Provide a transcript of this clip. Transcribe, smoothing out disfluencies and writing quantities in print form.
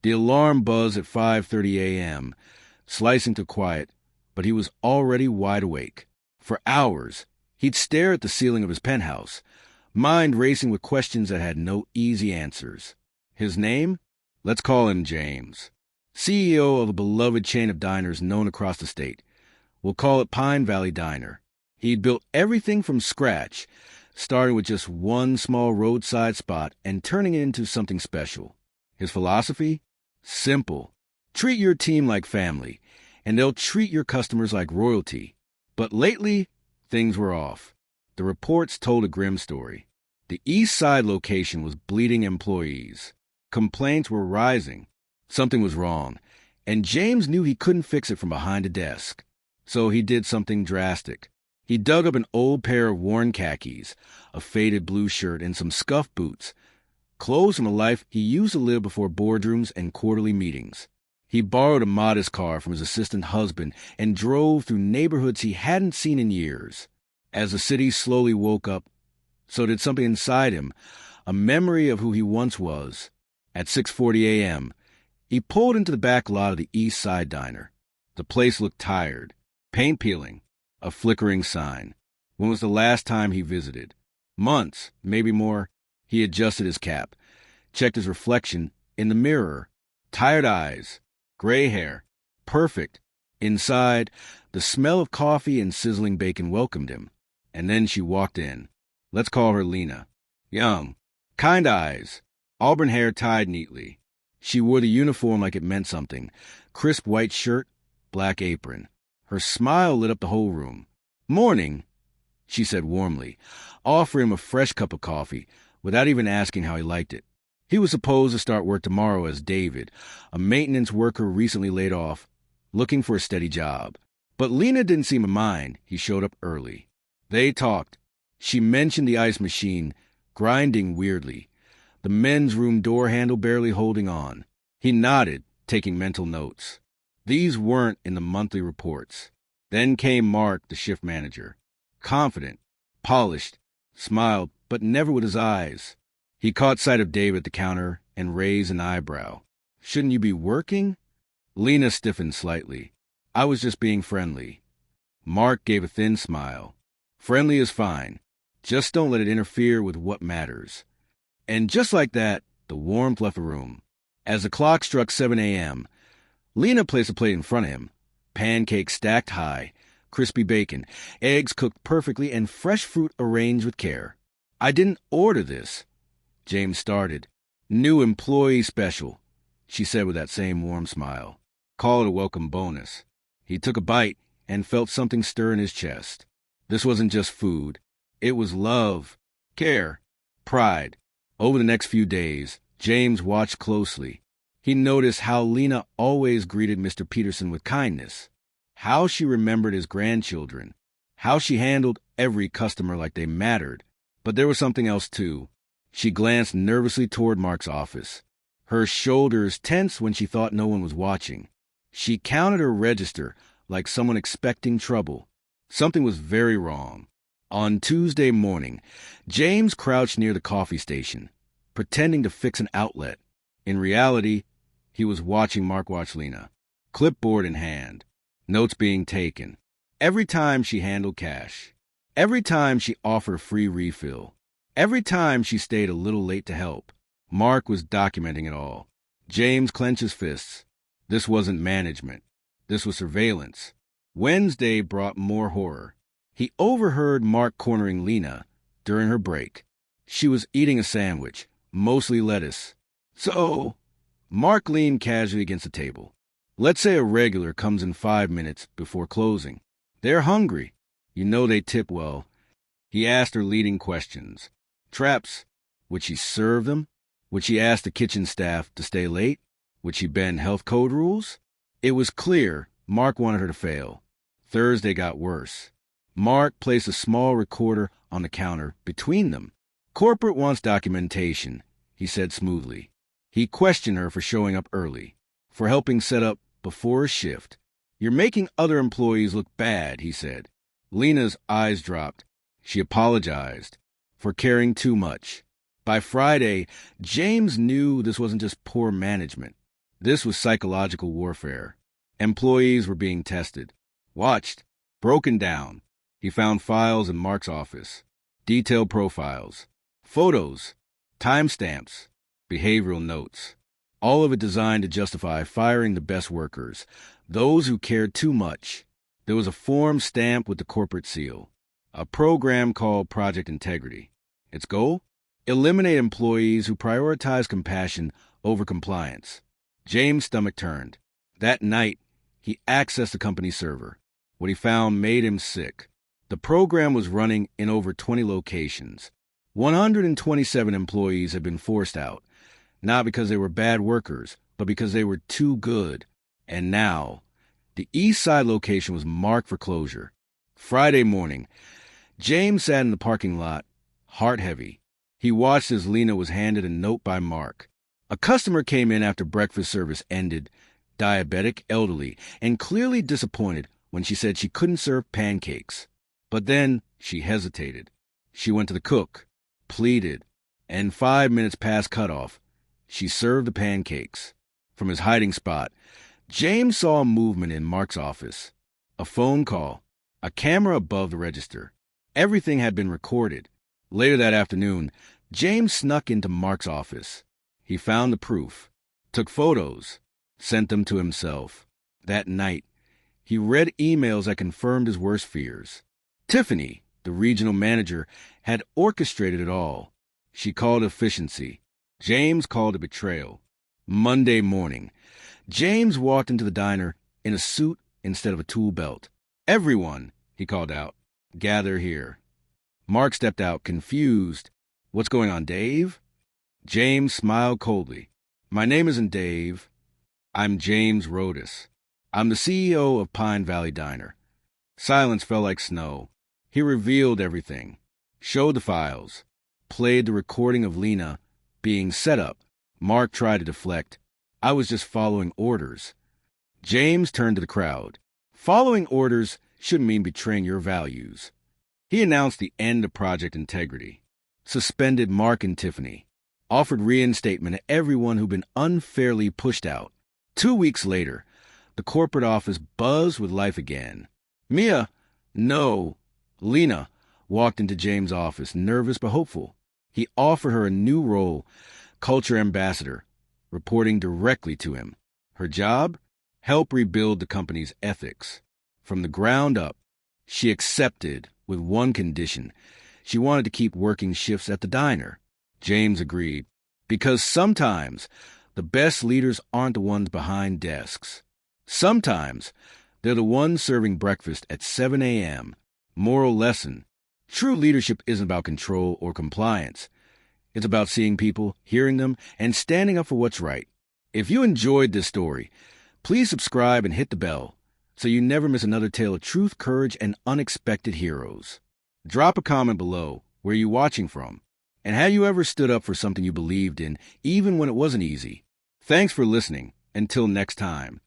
The alarm buzzed at 5:30 a.m., slicing to quiet, but he was already wide awake. For hours, he'd stare at the ceiling of his penthouse, mind racing with questions that had no easy answers. His name? Let's call him James. CEO of a beloved chain of diners known across the state. We'll call it Pine Valley Diner. He'd built everything from scratch, starting with just one small roadside spot and turning it into something special. His philosophy? Simple. Treat your team like family, and they'll treat your customers like royalty. But lately, things were off. The reports told a grim story. The East Side location was bleeding employees. Complaints were rising. Something was wrong, and James knew he couldn't fix it from behind a desk. So he did something drastic. He dug up an old pair of worn khakis, a faded blue shirt, and some scuffed boots, clothes from a life he used to live before boardrooms and quarterly meetings. He borrowed a modest car from his assistant husband and drove through neighborhoods he hadn't seen in years. As the city slowly woke up, so did something inside him, a memory of who he once was. At 6:40 a.m., he pulled into the back lot of the East Side Diner. The place looked tired, paint peeling, a flickering sign. When was the last time he visited? Months, maybe more. He adjusted his cap, checked his reflection in the mirror. Tired eyes, gray hair, perfect. Inside, the smell of coffee and sizzling bacon welcomed him. And then she walked in. Let's call her Lena. Young, kind eyes, auburn hair tied neatly. She wore the uniform like it meant something. Crisp white shirt, black apron. Her smile lit up the whole room. Morning, she said warmly, offering him a fresh cup of coffee without even asking how he liked it. He was supposed to start work tomorrow as David, a maintenance worker recently laid off, looking for a steady job. But Lena didn't seem to mind. He showed up early. They talked. She mentioned the ice machine, grinding weirdly, the men's room door handle barely holding on. He nodded, taking mental notes. These weren't in the monthly reports. Then came Mark, the shift manager. Confident, polished, smiled, but never with his eyes. He caught sight of David at the counter and raised an eyebrow. Shouldn't you be working? Lena stiffened slightly. I was just being friendly. Mark gave a thin smile. Friendly is fine. Just don't let it interfere with what matters. And just like that, the warmth left the room. As the clock struck 7 a.m., Lena placed a plate in front of him. Pancakes stacked high, crispy bacon, eggs cooked perfectly, and fresh fruit arranged with care. I didn't order this. James started. New employee special, she said with that same warm smile. Call it a welcome bonus. He took a bite and felt something stir in his chest. This wasn't just food. It was love, care, pride. Over the next few days, James watched closely. He noticed how Lena always greeted Mr. Peterson with kindness, how she remembered his grandchildren, how she handled every customer like they mattered. But there was something else, too. She glanced nervously toward Mark's office. Her shoulders tensed when she thought no one was watching. She counted her register like someone expecting trouble. Something was very wrong. On Tuesday morning, James crouched near the coffee station, pretending to fix an outlet. In reality, he was watching Mark watch Lena, clipboard in hand, notes being taken. Every time she handled cash, every time she offered a free refill, every time she stayed a little late to help, Mark was documenting it all. James clenched his fists. This wasn't management. This was surveillance. Wednesday brought more horror. He overheard Mark cornering Lena during her break. She was eating a sandwich, mostly lettuce. So, Mark leaned casually against the table. Let's say a regular comes in 5 minutes before closing. They're hungry. You know they tip well. He asked her leading questions. Traps. Would she serve them? Would she ask the kitchen staff to stay late? Would she bend health code rules? It was clear Mark wanted her to fail. Thursday got worse. Mark placed a small recorder on the counter between them. Corporate wants documentation, he said smoothly. He questioned her for showing up early, for helping set up before a shift. You're making other employees look bad, he said. Lena's eyes dropped. She apologized for caring too much. By Friday, James knew this wasn't just poor management. This was psychological warfare. Employees were being tested, watched, broken down. He found files in Mark's office, detailed profiles, photos, timestamps, behavioral notes, all of it designed to justify firing the best workers, those who cared too much. There was a form stamped with the corporate seal, a program called Project Integrity. Its goal? Eliminate employees who prioritize compassion over compliance. James' stomach turned. That night, he accessed the company server. What he found made him sick. The program was running in over 20 locations. 127 employees had been forced out, not because they were bad workers, but because they were too good. And now, the East Side location was marked for closure. Friday morning, James sat in the parking lot, heart heavy. He watched as Lena was handed a note by Mark. A customer came in after breakfast service ended, diabetic, elderly, and clearly disappointed when she said she couldn't serve pancakes. But then she hesitated. She went to the cook, pleaded, and 5 minutes past cutoff, she served the pancakes. From his hiding spot, James saw a movement in Mark's office. A phone call, a camera above the register. Everything had been recorded. Later that afternoon, James snuck into Mark's office. He found the proof, took photos, sent them to himself. That night, he read emails that confirmed his worst fears. Tiffany, the regional manager, had orchestrated it all. She called it efficiency. James called it betrayal. Monday morning, James walked into the diner in a suit instead of a tool belt. "Everyone," he called out, "gather here." Mark stepped out, confused. "What's going on, Dave?" James smiled coldly. "My name isn't Dave. I'm James Rodas. I'm the CEO of Pine Valley Diner." Silence fell like snow. He revealed everything, showed the files, played the recording of Lena being set up. Mark tried to deflect. "I was just following orders." James turned to the crowd. "Following orders shouldn't mean betraying your values." He announced the end of Project Integrity, suspended Mark and Tiffany, offered reinstatement to everyone who'd been unfairly pushed out. 2 weeks later, the corporate office buzzed with life again. Mia, no, Lena, walked into James' office, nervous but hopeful. He offered her a new role, culture ambassador, reporting directly to him. Her job? Help rebuild the company's ethics. From the ground up, she accepted with one condition. She wanted to keep working shifts at the diner. James agreed, because sometimes the best leaders aren't the ones behind desks. Sometimes they're the ones serving breakfast at 7 a.m. Moral lesson: true leadership isn't about control or compliance. It's about seeing people, hearing them, and standing up for what's right. If you enjoyed this story, please subscribe and hit the bell so you never miss another tale of truth, courage, and unexpected heroes. Drop a comment below where you're watching from, and have you ever stood up for something you believed in, even when it wasn't easy? Thanks for listening. Until next time.